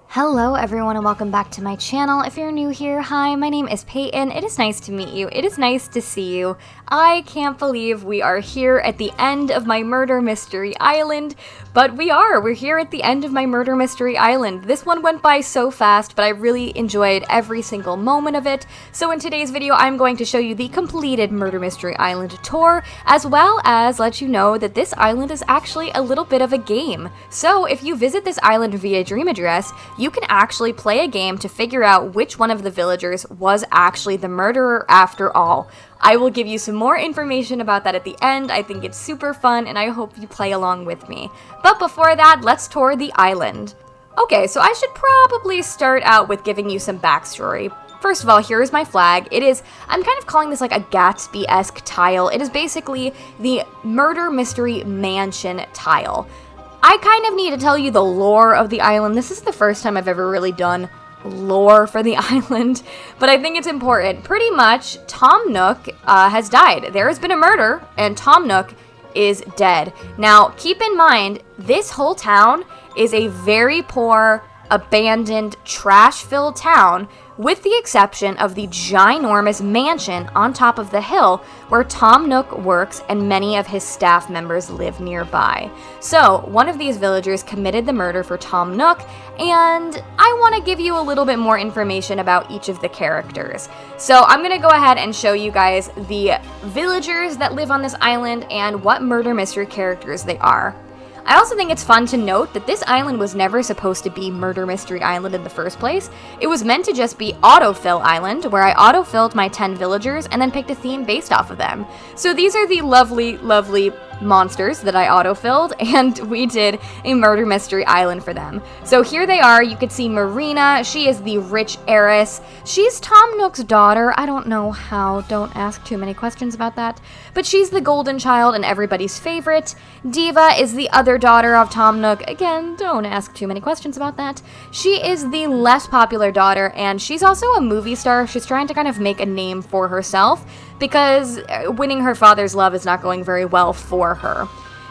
Hello everyone and welcome back to my channel. If you're new here, hi, my name is Peyton. It is nice to meet you. It is nice to see you. I can't believe we are here at the end of my murder mystery island, but we're here at the end of my murder mystery island. This one went by so fast, but I really enjoyed every single moment of it. So in today's video, I'm going to show you the completed murder mystery island tour, as well as let you know that this island is actually a little bit of a game. So if you visit this island via dream address, you can actually play a game to figure out which one of the villagers was actually the murderer after all. I will give you some more information about that at the end. I think it's super fun and I hope you play along with me. But before that, let's tour the island. Okay, so I should probably start out with giving you some backstory. First of all, here is my flag. I'm kind of calling this like a Gatsby-esque tile. It is basically the murder mystery mansion tile. I kind of need to tell you the lore of the island. This is the first time I've ever really done lore for the island, but I think it's important. Pretty much, Tom Nook has died. There has been a murder, and Tom Nook is dead. Now, keep in mind, this whole town is a very poor, abandoned, trash-filled town, with the exception of the ginormous mansion on top of the hill where Tom Nook works and many of his staff members live nearby. So, one of these villagers committed the murder for Tom Nook, and I want to give you a little bit more information about each of the characters. So, I'm going to go ahead and show you guys the villagers that live on this island and what murder mystery characters they are. I also think it's fun to note that this island was never supposed to be Murder Mystery Island in the first place. It was meant to just be Autofill Island, where I autofilled my 10 villagers and then picked a theme based off of them. So these are the lovely, lovely monsters that I autofilled, and we did a Murder Mystery Island for them. So here they are. You could see Marina. She is the rich heiress. She's Tom Nook's daughter. I don't know how. Don't ask too many questions about that. But she's the golden child and everybody's favorite. Diva is the other daughter of Tom Nook. Again, don't ask too many questions about that. She is the less popular daughter, and she's also a movie star. She's trying to kind of make a name for herself because winning her father's love is not going very well for her.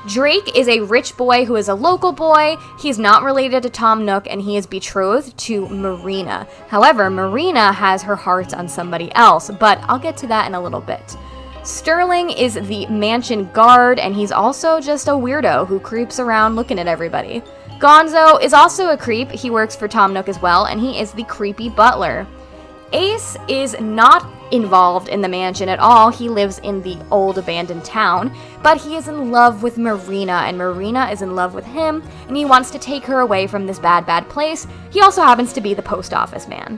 Drake is a rich boy who is a local boy. He's not related to Tom Nook, and he is betrothed to Marina. However, Marina has her heart on somebody else, but I'll get to that in a little bit. Sterling is the mansion guard, and he's also just a weirdo who creeps around looking at everybody. Gonzo is also a creep. He works for Tom Nook as well, and he is the creepy butler. Ace is not involved in the mansion at all. He lives in the old abandoned town, but he is in love with Marina, and Marina is in love with him, and he wants to take her away from this bad, bad place. He also happens to be the post office man.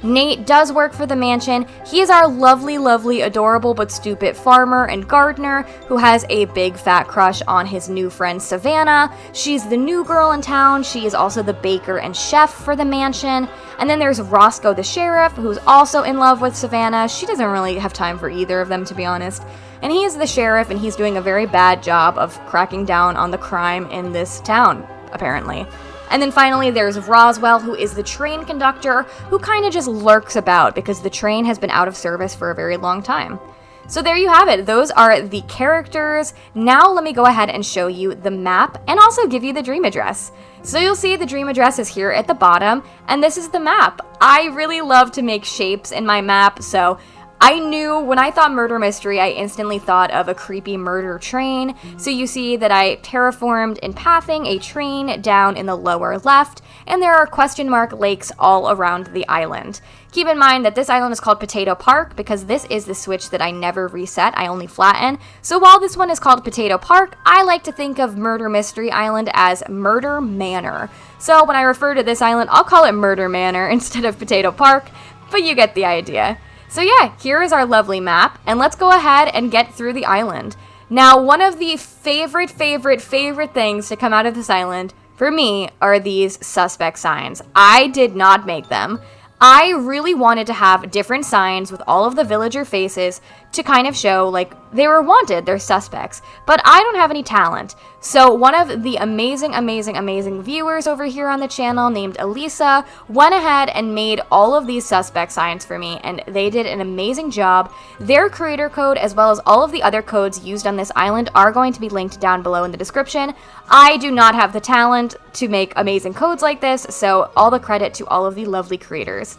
Nate does work for the mansion. He is our lovely, lovely, adorable but stupid farmer and gardener who has a big fat crush on his new friend Savannah. She's the new girl in town. She is also the baker and chef for the mansion. And then there's Roscoe the sheriff, who's also in love with Savannah. She doesn't really have time for either of them, to be honest. And he is the sheriff, and he's doing a very bad job of cracking down on the crime in this town, apparently. And then finally, there's Roswell, who is the train conductor, who kind of just lurks about because the train has been out of service for a very long time. So there you have it. Those are the characters. Now let me go ahead and show you the map and also give you the dream address. So you'll see the dream address is here at the bottom, and this is the map. I really love to make shapes in my map, so I knew when I thought murder mystery, I instantly thought of a creepy murder train. So you see that I terraformed and pathing a train down in the lower left, and there are question mark lakes all around the island. Keep in mind that this island is called Potato Park because this is the switch that I never reset, I only flatten. So while this one is called Potato Park, I like to think of Murder Mystery Island as Murder Manor. So when I refer to this island, I'll call it Murder Manor instead of Potato Park, but you get the idea. So yeah, here is our lovely map, and let's go ahead and get through the island. Now, one of the favorite things to come out of this island, for me, are these suspect signs. I did not make them. I really wanted to have different signs with all of the villager faces to kind of show, like, they were wanted, they're suspects, but I don't have any talent. So one of the amazing viewers over here on the channel named Elisa went ahead and made all of these suspect signs for me, and they did an amazing job. Their creator code, as well as all of the other codes used on this island, are going to be linked down below in the description. I do not have the talent to make amazing codes like this, so all the credit to all of the lovely creators.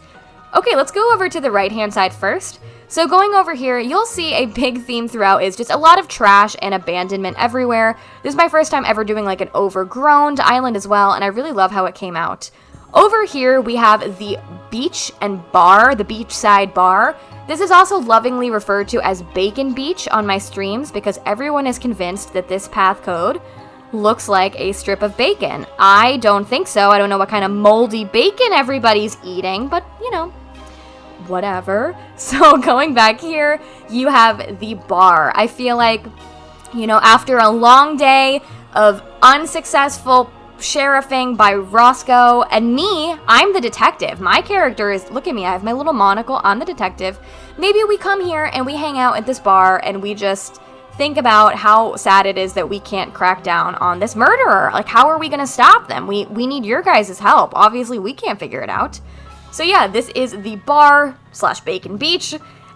Okay, let's go over to the right-hand side first. So going over here, you'll see a big theme throughout is just a lot of trash and abandonment everywhere. This is my first time ever doing like an overgrown island as well, and I really love how it came out. Over here, we have the beach and bar, the beachside bar. This is also lovingly referred to as Bacon Beach on my streams because everyone is convinced that this path code looks like a strip of bacon. I don't think so. I don't know what kind of moldy bacon everybody's eating, but you know, whatever. So going back here, you have the bar. I feel like, you know, after a long day of unsuccessful sheriffing by Roscoe and me, I'm the detective. My character is, look at me, I have my little monocle, I'm the detective. Maybe we come here and we hang out at this bar and we just think about how sad it is that we can't crack down on this murderer. Like, how are we gonna stop them? We need your guys' help. Obviously, we can't figure it out. So yeah, this is the bar / Bacon Beach.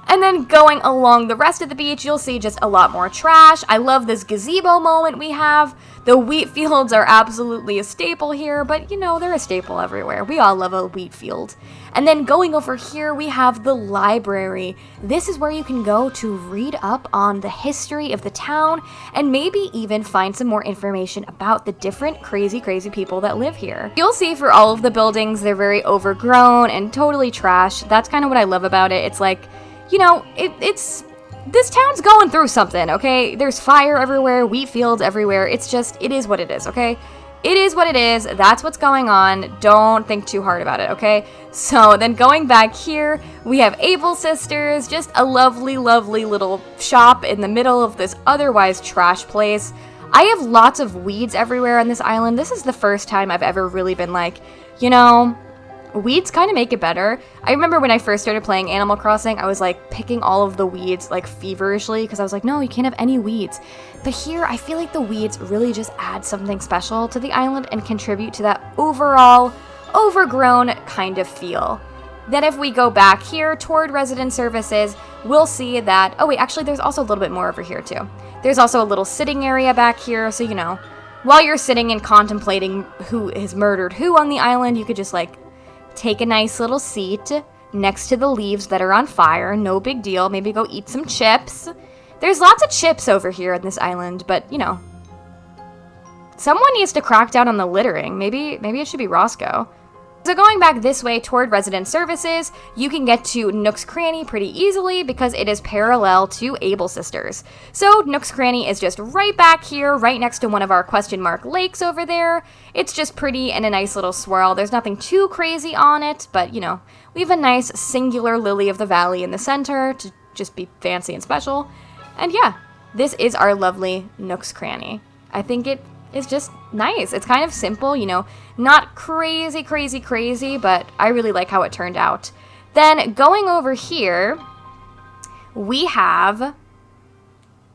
And then going along the rest of the beach, you'll see just a lot more trash. I love this gazebo moment we have. The wheat fields are absolutely a staple here, but you know, they're a staple everywhere. We all love a wheat field. And then going over here, we have the library. This is where you can go to read up on the history of the town and maybe even find some more information about the different crazy people that live here. You'll see for all of the buildings, they're very overgrown and totally trash. That's kind of what I love about it. It's like, you know, this town's going through something, okay? There's fire everywhere, wheat fields everywhere. It's just, it is what it is, okay? It is what it is. That's what's going on. Don't think too hard about it, okay? So then going back here, we have Able Sisters, just a lovely little shop in the middle of this otherwise trash place. I have lots of weeds everywhere on this island. This is the first time I've ever really been like, you know, weeds kind of make it better. I remember when I first started playing Animal Crossing, I was like picking all of the weeds like feverishly because I was like, no, you can't have any weeds. But here, I feel like the weeds really just add something special to the island and contribute to that overall overgrown kind of feel. Then if we go back here toward resident services, we'll see that, oh wait, actually there's also a little bit more over here too. There's also a little sitting area back here, so you know, while you're sitting and contemplating who has murdered who on the island, you could just like take a nice little seat next to the leaves that are on fire. No big deal. Maybe go eat some chips. There's lots of chips over here on this island, but, you know, someone needs to crack down on the littering. Maybe it should be Roscoe. So going back this way toward resident services, you can get to Nook's Cranny pretty easily because it is parallel to Able Sisters. So Nook's Cranny is just right back here, right next to one of our question mark lakes over there. It's just pretty and a nice little swirl. There's nothing too crazy on it, but you know, we have a nice singular lily of the valley in the center to just be fancy and special. And yeah, this is our lovely Nook's Cranny. I think it is just nice. It's kind of simple, you know, not crazy, but I really like how it turned out. Then going over here, we have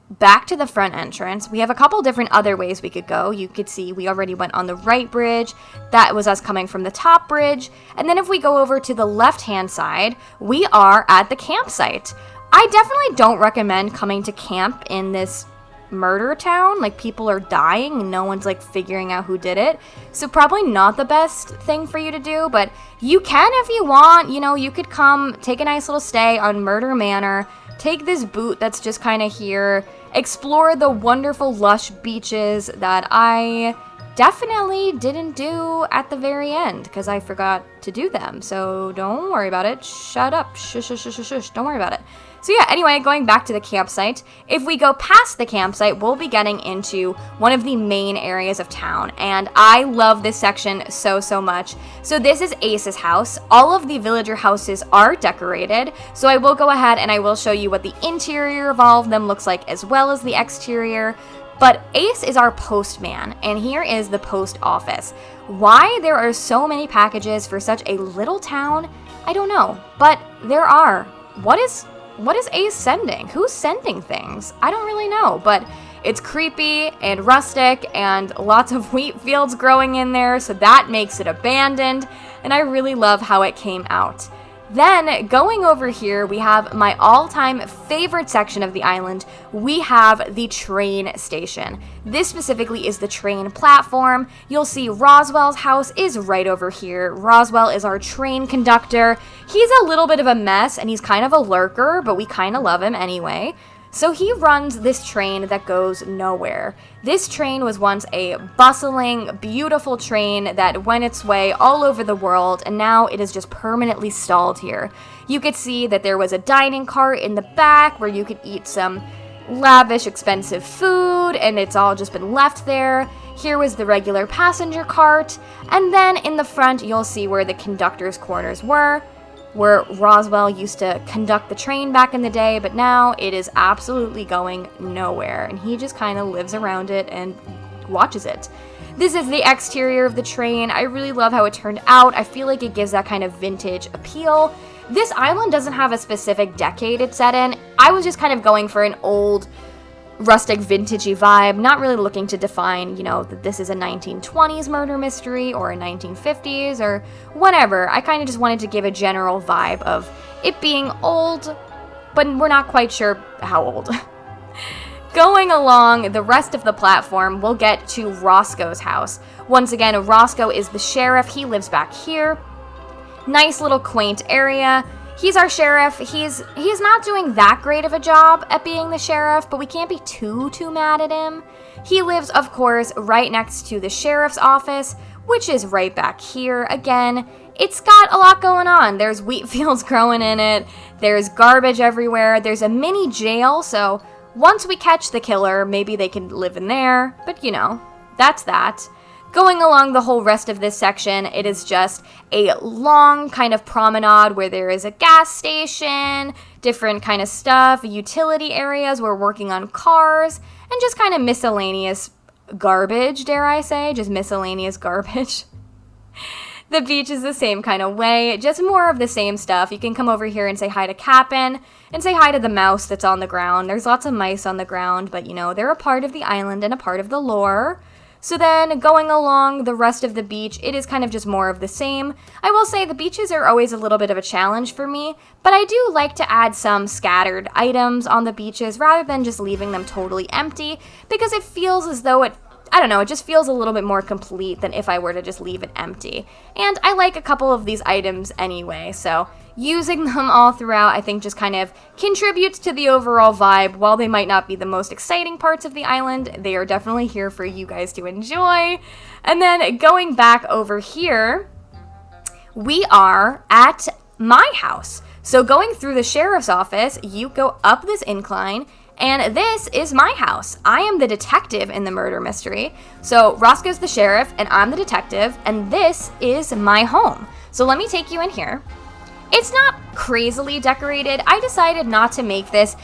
back to the front entrance. We have a couple different other ways we could go. You could see we already went on the right bridge. That was us coming from the top bridge. And then if we go over to the left-hand side, we are at the campsite. I definitely don't recommend coming to camp in this murder town. Like, people are dying and no one's like figuring out who did it, so probably not the best thing for you to do, but you can if you want. You know, you could come take a nice little stay on Murder Manor, take this boot that's just kind of here, explore the wonderful lush beaches that I definitely didn't do at the very end because I forgot to do them, so don't worry about it. Shut up. Shush, don't worry about it. So yeah, anyway, going back to the campsite, if we go past the campsite, we'll be getting into one of the main areas of town, and I love this section so much. So this is Ace's house. All of the villager houses are decorated, so I will go ahead and I will show you what the interior of all of them looks like as well as the exterior. But Ace is our postman, and here is the post office. Why there are so many packages for such a little town, I don't know, but there are. What what is Ace sending? Who's sending things? I don't really know, but it's creepy and rustic and lots of wheat fields growing in there, so that makes it abandoned, and I really love how it came out. Then, going over here, we have my all-time favorite section of the island. We have the train station. This specifically is the train platform. You'll see Roswell's house is right over here. Roswell is our train conductor. He's a little bit of a mess, and he's kind of a lurker, but we kind of love him anyway. So he runs this train that goes nowhere. This train was once a bustling, beautiful train that went its way all over the world, and now it is just permanently stalled here. You could see that there was a dining cart in the back where you could eat some lavish, expensive food, and it's all just been left there. Here was the regular passenger cart, and then in the front you'll see where the conductor's corners were, where Roswell used to conduct the train back in the day, but now it is absolutely going nowhere, and he just kind of lives around it and watches it. This is the exterior of the train. I really love how it turned out. I feel like it gives that kind of vintage appeal. This island doesn't have a specific decade it's set in. I was just kind of going for an old, rustic, vintagey vibe, not really looking to define, that this is a 1920s murder mystery or a 1950s or whatever. I kind of just wanted to give a general vibe of it being old, but we're not quite sure how old. Going along the rest of the platform, we'll get to Roscoe's house. Once again, Roscoe is the sheriff. He lives back here. Nice little quaint area. He's our sheriff. He's not doing that great of a job at being the sheriff, but we can't be too mad at him. He lives, of course, right next to the sheriff's office, which is right back here. Again, it's got a lot going on. There's wheat fields growing in it. There's garbage everywhere. There's a mini jail, so once we catch the killer, maybe they can live in there, but that's that. Going along the whole rest of this section, it is just a long kind of promenade where there is a gas station, different kind of stuff, utility areas, we're working on cars, and just kind of miscellaneous garbage, dare I say, just miscellaneous garbage. The beach is the same kind of way, just more of the same stuff. You can come over here and say hi to Cap'n, and say hi to the mouse that's on the ground. There's lots of mice on the ground, but they're a part of the island and a part of the lore. So then, going along the rest of the beach, it is kind of just more of the same. I will say the beaches are always a little bit of a challenge for me, but I do like to add some scattered items on the beaches rather than just leaving them totally empty, because it feels as though it just feels a little bit more complete than if I were to just leave it empty. And I like a couple of these items anyway, so using them all throughout I think just kind of contributes to the overall vibe. While they might not be the most exciting parts of the island, they are definitely here for you guys to enjoy. And then going back over here, we are at my house. So going through the sheriff's office, you go up this incline, and this is my house. I am the detective in the murder mystery. So Roscoe's the sheriff, and I'm the detective, and this is my home. So let me take you in here. It's not crazily decorated. I decided not to make this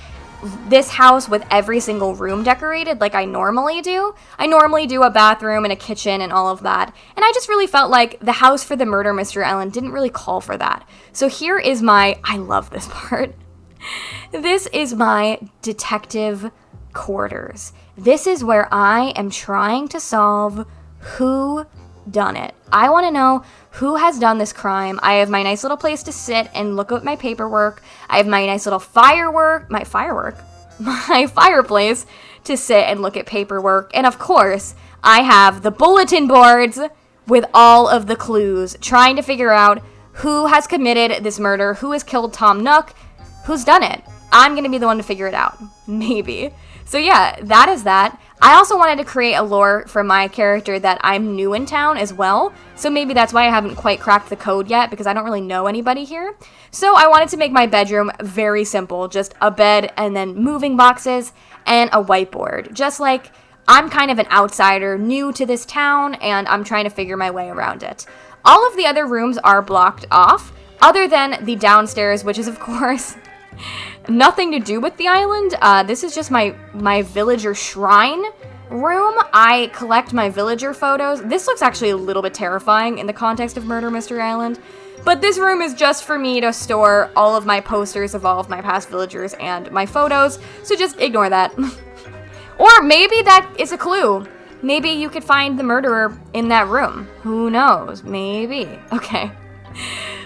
house with every single room decorated like I normally do. I normally do a bathroom and a kitchen and all of that. And I just really felt like the house for the murder mystery island didn't really call for that. So here is I love this part. This is my detective quarters. This is where I am trying to solve whodunit. I want to know who has done this crime. I have my nice little place to sit and look at my paperwork. I have my nice little my fireplace to sit and look at paperwork. And of course, I have the bulletin boards with all of the clues, trying to figure out who has committed this murder, who has killed Tom Nook, who's done it. I'm going to be the one to figure it out. Maybe. So yeah, that is that. I also wanted to create a lore for my character that I'm new in town as well. So maybe that's why I haven't quite cracked the code yet, because I don't really know anybody here. So I wanted to make my bedroom very simple. Just a bed and then moving boxes and a whiteboard. Just like I'm kind of an outsider, new to this town, and I'm trying to figure my way around it. All of the other rooms are blocked off, other than the downstairs, which is, of course, nothing to do with the island. This is just my villager shrine room. I collect my villager photos. This looks actually a little bit terrifying in the context of Murder Mystery Island. But this room is just for me to store all of my posters of all of my past villagers and my photos, so just ignore that. Or maybe that is a clue. Maybe you could find the murderer in that room. Who knows? Maybe. Okay.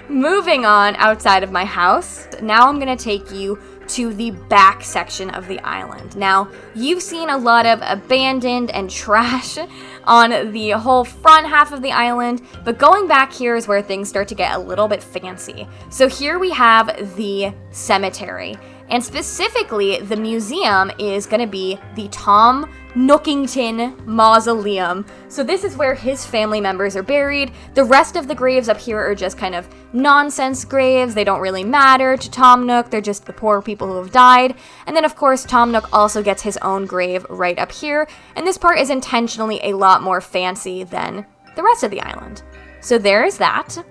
Moving on outside of my house, now I'm going to take you to the back section of the island. Now, you've seen a lot of abandoned and trash on the whole front half of the island, but going back here is where things start to get a little bit fancy. So here we have the cemetery, and specifically the museum is going to be the Tom Nookington Mausoleum. So this is where his family members are buried. The rest of the graves up here are just kind of nonsense graves. They don't really matter to Tom Nook. They're just the poor people who have died. And then of course Tom Nook also gets his own grave right up here. And this part is intentionally a lot more fancy than the rest of the island. So there's that.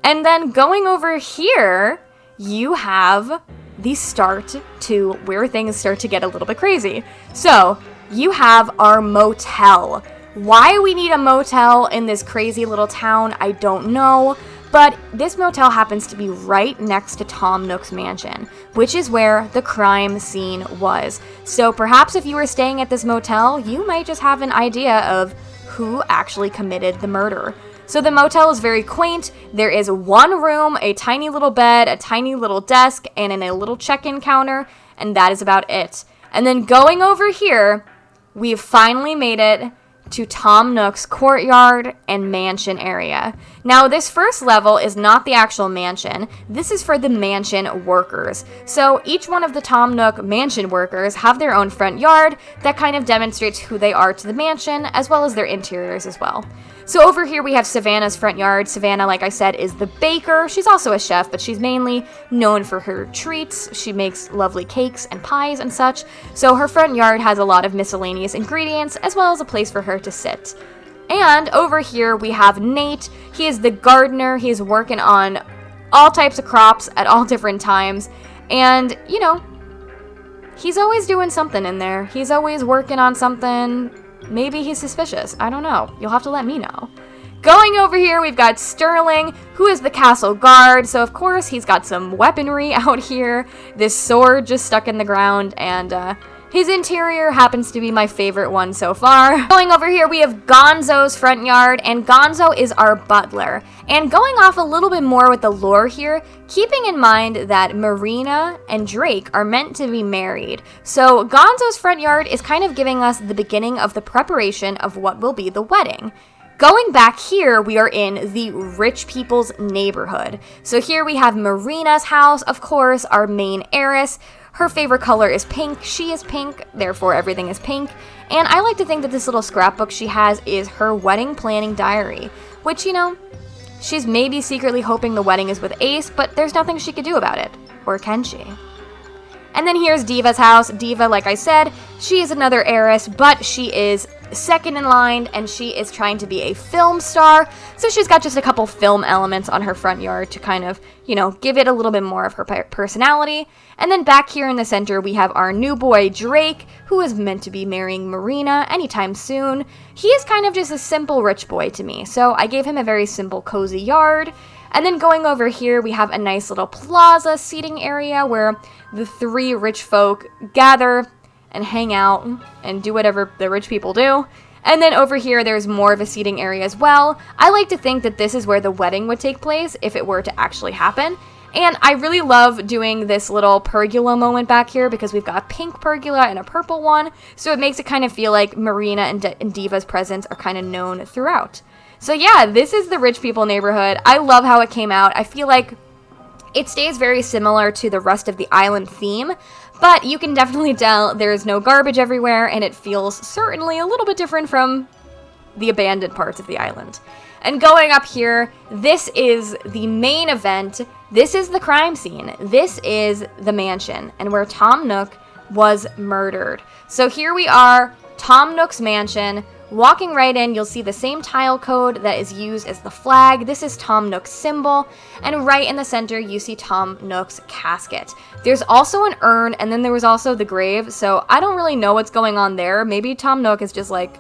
And then going over here, you have the start to where things start to get a little bit crazy. So you have our motel. Why we need a motel in this crazy little town, I don't know, but this motel happens to be right next to Tom Nook's mansion, which is where the crime scene was. So perhaps if you were staying at this motel, you might just have an idea of who actually committed the murder. So the motel is very quaint. There is one room, a tiny little bed, a tiny little desk, and a little check-in counter, and that is about it. And then going over here, we've finally made it to Tom Nook's courtyard and mansion area. Now, this first level is not the actual mansion. This is for the mansion workers. So each one of the Tom Nook mansion workers have their own front yard that kind of demonstrates who they are to the mansion, as well as their interiors as well. So over here we have Savannah's front yard. Savannah, like I said, is the baker. She's also a chef, but she's mainly known for her treats. She makes lovely cakes and pies and such. So her front yard has a lot of miscellaneous ingredients, as well as a place for her to sit. And over here we have Nate. He is the gardener. He is working on all types of crops at all different times. And, you know, he's always doing something in there. He's always working on something. Maybe he's suspicious. I don't know. You'll have to let me know. Going over here, we've got Sterling, who is the castle guard. So, of course, he's got some weaponry out here. This sword just stuck in the ground, and his interior happens to be my favorite one so far. Going over here, we have Gonzo's front yard, and Gonzo is our butler. And going off a little bit more with the lore here, keeping in mind that Marina and Drake are meant to be married. So Gonzo's front yard is kind of giving us the beginning of the preparation of what will be the wedding. Going back here, we are in the rich people's neighborhood. So here we have Marina's house, of course, our main heiress. Her favorite color is pink. She is pink, therefore everything is pink. And I like to think that this little scrapbook she has is her wedding planning diary, which, you know, she's maybe secretly hoping the wedding is with Ace, but there's nothing she could do about it. Or can she? And then here's Diva's house. Diva, like I said, she is another heiress, but she is second in line, and she is trying to be a film star. So she's got just a couple film elements on her front yard to kind of, you know, give it a little bit more of her personality. And then back here in the center, we have our new boy, Drake, who is meant to be marrying Marina anytime soon. He is kind of just a simple rich boy to me, so I gave him a very simple, cozy yard. And then going over here, we have a nice little plaza seating area where the three rich folk gather and hang out and do whatever the rich people do. And then over here, there's more of a seating area as well. I like to think that this is where the wedding would take place if it were to actually happen. And I really love doing this little pergola moment back here because we've got a pink pergola and a purple one. So it makes it kind of feel like Marina and Diva's presence are kind of known throughout. So yeah, this is the rich people neighborhood. I love how it came out. I feel like it stays very similar to the rest of the island theme, but you can definitely tell there's no garbage everywhere, and it feels certainly a little bit different from the abandoned parts of the island. And going up here, this is the main event. This is the crime scene. This is the mansion, and where Tom Nook was murdered. So here we are, Tom Nook's mansion. Walking right in, you'll see the same tile code that is used as the flag. This is Tom Nook's symbol, and right in the center, you see Tom Nook's casket. There's also an urn, and then there was also the grave, so I don't really know what's going on there. Maybe Tom Nook is just, like,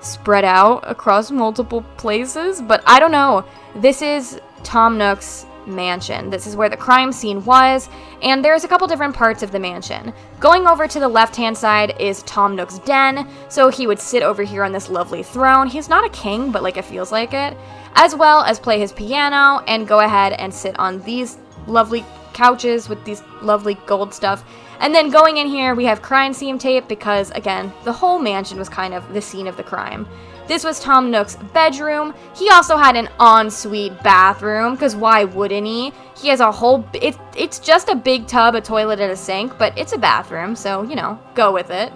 spread out across multiple places, but I don't know. This is Tom Nook's mansion. This is where the crime scene was, and there's a couple different parts of the mansion. Going over to the left-hand side is Tom Nook's den, so he would sit over here on this lovely throne. He's not a king, but like it feels like it. As well as play his piano and go ahead and sit on these lovely couches with these lovely gold stuff. And then going in here, we have crime scene tape because, again, the whole mansion was kind of the scene of the crime. This was Tom Nook's bedroom. He also had an ensuite bathroom, because why wouldn't he? He has a whole, it's just a big tub, a toilet, and a sink, but it's a bathroom, so, you know, go with it.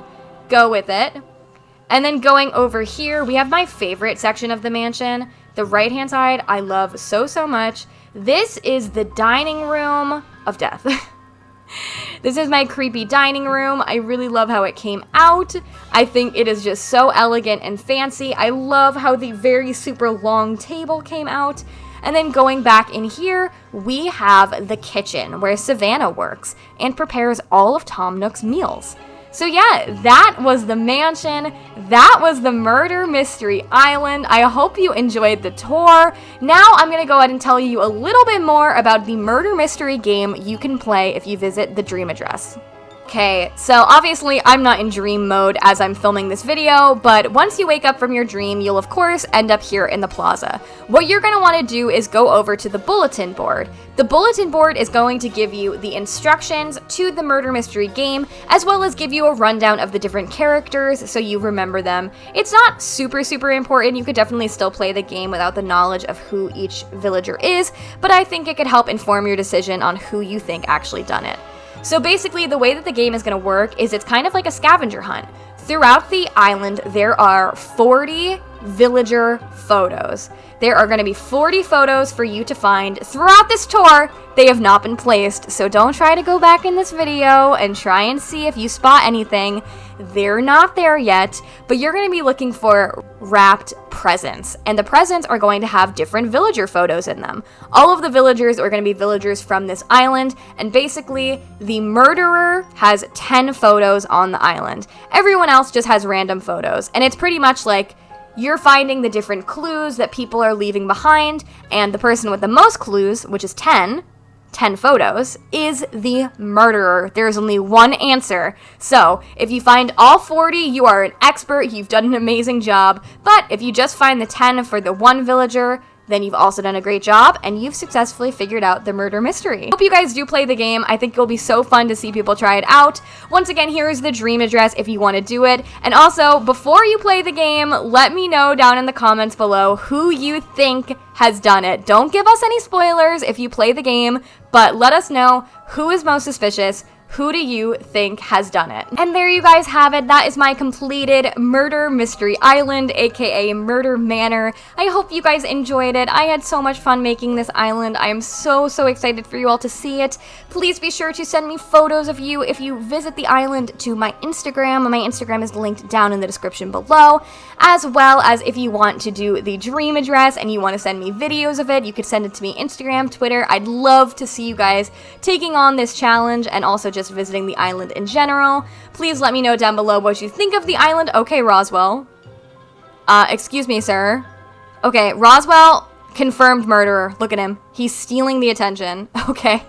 Go with it. And then going over here, we have my favorite section of the mansion. The right-hand side, I love so, so much. This is the dining room of death. This is my creepy dining room. I really love how it came out. I think it is just so elegant and fancy. I love how the very super long table came out. And then going back in here, we have the kitchen where Savannah works and prepares all of Tom Nook's meals. So yeah, that was the mansion. That was the Murder Mystery Island. I hope you enjoyed the tour. Now I'm going to go ahead and tell you a little bit more about the murder mystery game you can play if you visit the Dream Address. Okay, so obviously I'm not in dream mode as I'm filming this video, but once you wake up from your dream, you'll of course end up here in the plaza. What you're going to want to do is go over to the bulletin board. The bulletin board is going to give you the instructions to the murder mystery game, as well as give you a rundown of the different characters so you remember them. It's not super important. You could definitely still play the game without the knowledge of who each villager is, but I think it could help inform your decision on who you think actually done it. So basically, the way that the game is going to work is it's kind of like a scavenger hunt. Throughout the island, there are 40 villager photos. There are going to be 40 photos for you to find throughout this tour. They have not been placed, so don't try to go back in this video and try and see if you spot anything. They're not there yet, but you're going to be looking for wrapped presents, and the presents are going to have different villager photos in them. All of the villagers are going to be villagers from this island, and basically the murderer has 10 photos on the island. Everyone else just has random photos, and it's pretty much like you're finding the different clues that people are leaving behind, and the person with the most clues, which is 10 photos, is the murderer. There's only one answer. So if you find all 40, you are an expert. You've done an amazing job. But if you just find the 10 for the one villager, then you've also done a great job, and you've successfully figured out the murder mystery. Hope you guys do play the game. I think it'll be so fun to see people try it out. Once again, here is the Dream Address if you want to do it. And also, before you play the game, let me know down in the comments below who you think has done it. Don't give us any spoilers if you play the game, but let us know who is most suspicious. Who do you think has done it? And there you guys have it. That is my completed Murder Mystery Island, aka Murder Manor. I hope you guys enjoyed it. I had so much fun making this island. I am so excited for you all to see it. Please be sure to send me photos of you if you visit the island to my Instagram. My Instagram is linked down in the description below, as well as if you want to do the Dream Address and you want to send me videos of it, you could send it to me Instagram, Twitter. I'd love to see you guys taking on this challenge and also just visiting the island in general. Please let me know down below what you think of the island. Okay, Roswell. Excuse me, sir. Okay, Roswell, confirmed murderer. Look at him. He's stealing the attention. Okay.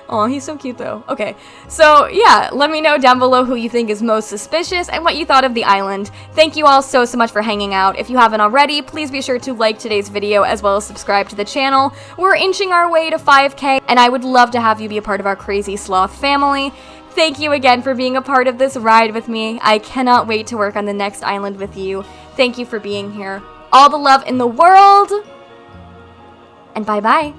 Oh, he's so cute though. Okay, so yeah, let me know down below who you think is most suspicious and what you thought of the island. Thank you all so much for hanging out. If you haven't already, please be sure to like today's video as well as subscribe to the channel. We're inching our way to 5K, and I would love to have you be a part of our crazy sloth family. Thank you again for being a part of this ride with me. I cannot wait to work on the next island with you. Thank you for being here. All the love in the world, and bye-bye.